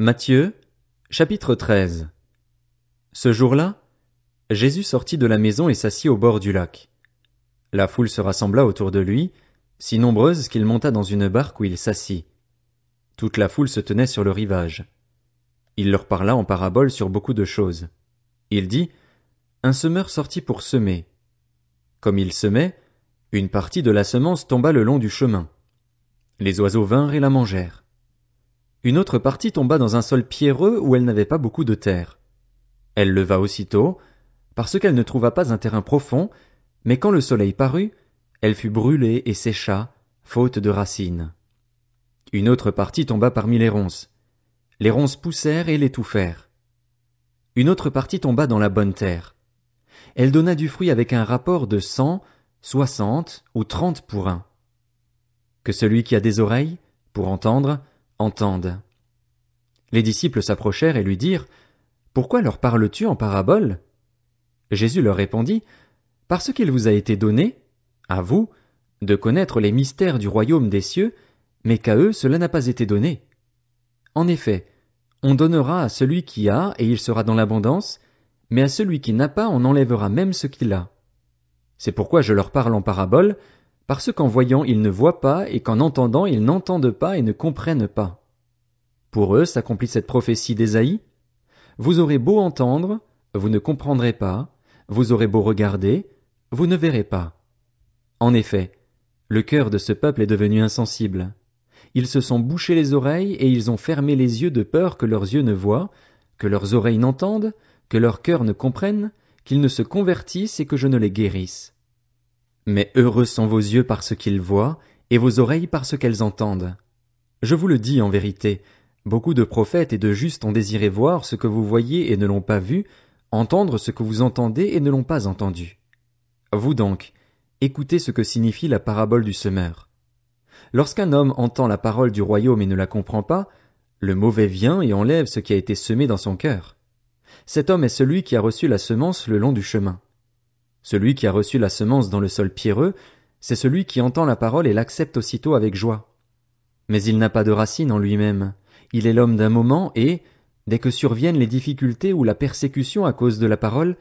Matthieu, chapitre 13. Ce jour-là, Jésus sortit de la maison et s'assit au bord du lac. La foule se rassembla autour de lui, si nombreuse qu'il monta dans une barque où il s'assit. Toute la foule se tenait sur le rivage. Il leur parla en parabole sur beaucoup de choses. Il dit, un semeur sortit pour semer. Comme il semait, une partie de la semence tomba le long du chemin. Les oiseaux vinrent et la mangèrent. Une autre partie tomba dans un sol pierreux où elle n'avait pas beaucoup de terre. Elle leva aussitôt, parce qu'elle ne trouva pas un terrain profond, mais quand le soleil parut, elle fut brûlée et sécha, faute de racines. Une autre partie tomba parmi les ronces. Les ronces poussèrent et l'étouffèrent. Une autre partie tomba dans la bonne terre. Elle donna du fruit avec un rapport de 100, 60 ou 30 pour un. Que celui qui a des oreilles, pour entendre, entende. Les disciples s'approchèrent et lui dirent, « Pourquoi leur parles-tu en parabole ?» Jésus leur répondit, « Parce qu'il vous a été donné, à vous, de connaître les mystères du royaume des cieux, mais qu'à eux cela n'a pas été donné. En effet, on donnera à celui qui a et il sera dans l'abondance, mais à celui qui n'a pas on enlèvera même ce qu'il a. C'est pourquoi je leur parle en parabole, parce qu'en voyant ils ne voient pas et qu'en entendant ils n'entendent pas et ne comprennent pas. Pour eux s'accomplit cette prophétie d'Ésaïe. Vous aurez beau entendre, vous ne comprendrez pas, vous aurez beau regarder, vous ne verrez pas. En effet, le cœur de ce peuple est devenu insensible. Ils se sont bouchés les oreilles et ils ont fermé les yeux de peur que leurs yeux ne voient, que leurs oreilles n'entendent, que leur cœur ne comprenne, qu'ils ne se convertissent et que je ne les guérisse. Mais heureux sont vos yeux parce qu'ils voient, et vos oreilles parce qu'elles entendent. Je vous le dis en vérité, beaucoup de prophètes et de justes ont désiré voir ce que vous voyez et ne l'ont pas vu, entendre ce que vous entendez et ne l'ont pas entendu. Vous donc, écoutez ce que signifie la parabole du semeur. Lorsqu'un homme entend la parole du royaume et ne la comprend pas, le mauvais vient et enlève ce qui a été semé dans son cœur. Cet homme est celui qui a reçu la semence le long du chemin. Celui qui a reçu la semence dans le sol pierreux, c'est celui qui entend la parole et l'accepte aussitôt avec joie. Mais il n'a pas de racine en lui-même. Il est l'homme d'un moment et, dès que surviennent les difficultés ou la persécution à cause de la parole,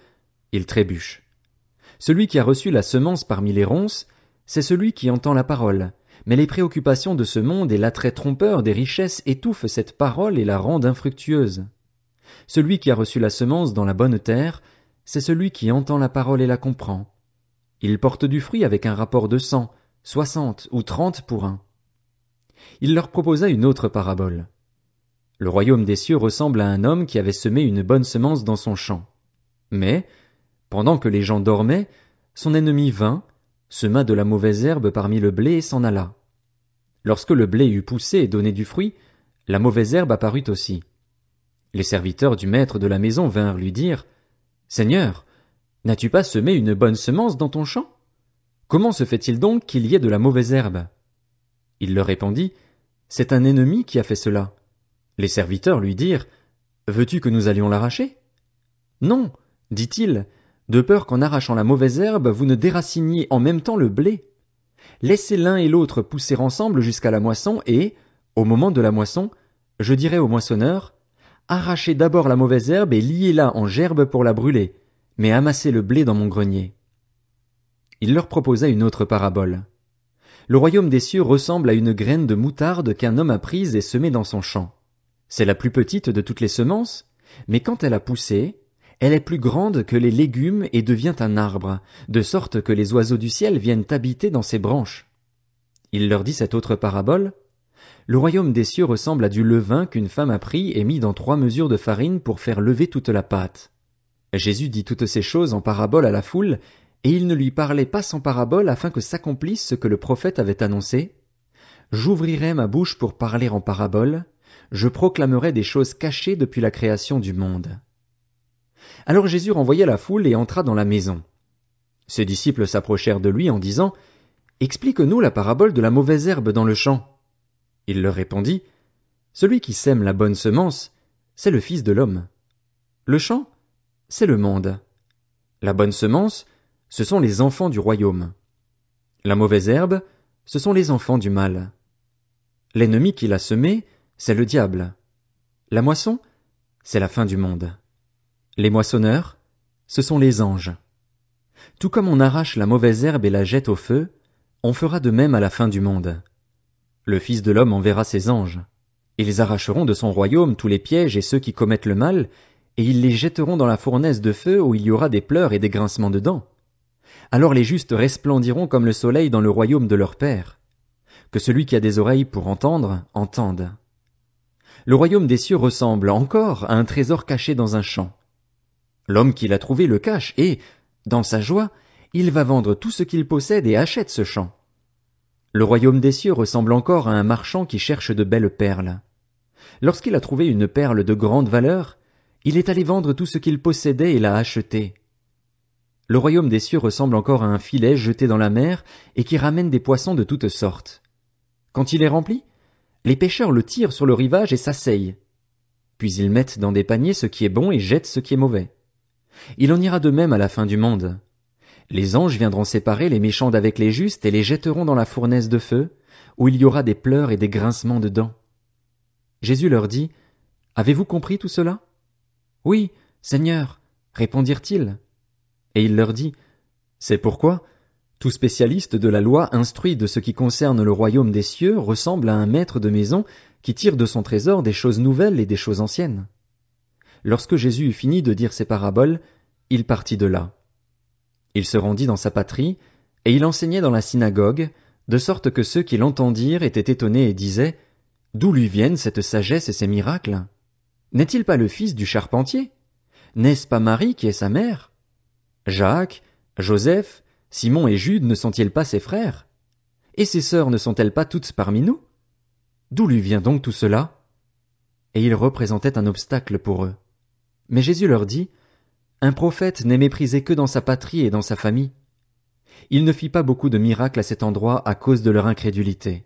il trébuche. Celui qui a reçu la semence parmi les ronces, c'est celui qui entend la parole, mais les préoccupations de ce monde et l'attrait trompeur des richesses étouffent cette parole et la rendent infructueuse. Celui qui a reçu la semence dans la bonne terre, c'est celui qui entend la parole et la comprend. Il porte du fruit avec un rapport de 100, 60 ou 30 pour un. Il leur proposa une autre parabole. Le royaume des cieux ressemble à un homme qui avait semé une bonne semence dans son champ. Mais, pendant que les gens dormaient, son ennemi vint, sema de la mauvaise herbe parmi le blé et s'en alla. Lorsque le blé eut poussé et donné du fruit, la mauvaise herbe apparut aussi. Les serviteurs du maître de la maison vinrent lui dire, « Seigneur, n'as-tu pas semé une bonne semence dans ton champ? Comment se fait-il donc qu'il y ait de la mauvaise herbe ?» Il leur répondit, « C'est un ennemi qui a fait cela. » Les serviteurs lui dirent, « Veux-tu que nous allions l'arracher ?» Non, dit-il, de peur qu'en arrachant la mauvaise herbe, vous ne déraciniez en même temps le blé. Laissez l'un et l'autre pousser ensemble jusqu'à la moisson et, au moment de la moisson, je dirai au moissonneur, arrachez d'abord la mauvaise herbe et liez-la en gerbe pour la brûler, mais amassez le blé dans mon grenier. Il leur proposa une autre parabole. Le royaume des cieux ressemble à une graine de moutarde qu'un homme a prise et semée dans son champ. C'est la plus petite de toutes les semences, mais quand elle a poussé, elle est plus grande que les légumes et devient un arbre, de sorte que les oiseaux du ciel viennent habiter dans ses branches. Il leur dit cette autre parabole. Le royaume des cieux ressemble à du levain qu'une femme a pris et mis dans 3 mesures de farine pour faire lever toute la pâte. Jésus dit toutes ces choses en parabole à la foule, et il ne lui parlait pas sans parabole afin que s'accomplisse ce que le prophète avait annoncé. J'ouvrirai ma bouche pour parler en parabole, je proclamerai des choses cachées depuis la création du monde. Alors Jésus renvoya la foule et entra dans la maison. Ses disciples s'approchèrent de lui en disant, « Explique-nous la parabole de la mauvaise herbe dans le champ. » Il leur répondit, « Celui qui sème la bonne semence, c'est le Fils de l'homme. Le champ, c'est le monde. La bonne semence, ce sont les enfants du royaume. La mauvaise herbe, ce sont les enfants du mal. L'ennemi qui l'a semé, c'est le diable. La moisson, c'est la fin du monde. Les moissonneurs, ce sont les anges. Tout comme on arrache la mauvaise herbe et la jette au feu, on fera de même à la fin du monde. Le Fils de l'homme enverra ses anges. Ils arracheront de son royaume tous les pièges et ceux qui commettent le mal, et ils les jetteront dans la fournaise de feu où il y aura des pleurs et des grincements de dents. Alors les justes resplendiront comme le soleil dans le royaume de leur Père. Que celui qui a des oreilles pour entendre, entende. Le royaume des cieux ressemble encore à un trésor caché dans un champ. L'homme qui l'a trouvé le cache et, dans sa joie, il va vendre tout ce qu'il possède et achète ce champ. Le royaume des cieux ressemble encore à un marchand qui cherche de belles perles. Lorsqu'il a trouvé une perle de grande valeur, il est allé vendre tout ce qu'il possédait et l'a achetée. Le royaume des cieux ressemble encore à un filet jeté dans la mer et qui ramène des poissons de toutes sortes. Quand il est rempli, les pêcheurs le tirent sur le rivage et s'asseyent. Puis ils mettent dans des paniers ce qui est bon et jettent ce qui est mauvais. Il en ira de même à la fin du monde. Les anges viendront séparer les méchants d'avec les justes et les jetteront dans la fournaise de feu, où il y aura des pleurs et des grincements de dents. Jésus leur dit, « Avez-vous compris tout cela » ? « Oui, Seigneur, répondirent-ils. Et il leur dit, « C'est pourquoi tout spécialiste de la loi instruit de ce qui concerne le royaume des cieux ressemble à un maître de maison qui tire de son trésor des choses nouvelles et des choses anciennes. » Lorsque Jésus eut fini de dire ces paraboles, il partit de là. Il se rendit dans sa patrie, et il enseignait dans la synagogue, de sorte que ceux qui l'entendirent étaient étonnés et disaient, « D'où lui viennent cette sagesse et ces miracles? N'est-il pas le fils du charpentier? N'est-ce pas Marie qui est sa mère? Jacques, Joseph, Simon et Jude ne sont-ils pas ses frères? Et ses sœurs ne sont-elles pas toutes parmi nous? D'où lui vient donc tout cela? » Et il représentait un obstacle pour eux. Mais Jésus leur dit, « Un prophète n'est méprisé que dans sa patrie et dans sa famille. » Il ne fit pas beaucoup de miracles à cet endroit à cause de leur incrédulité.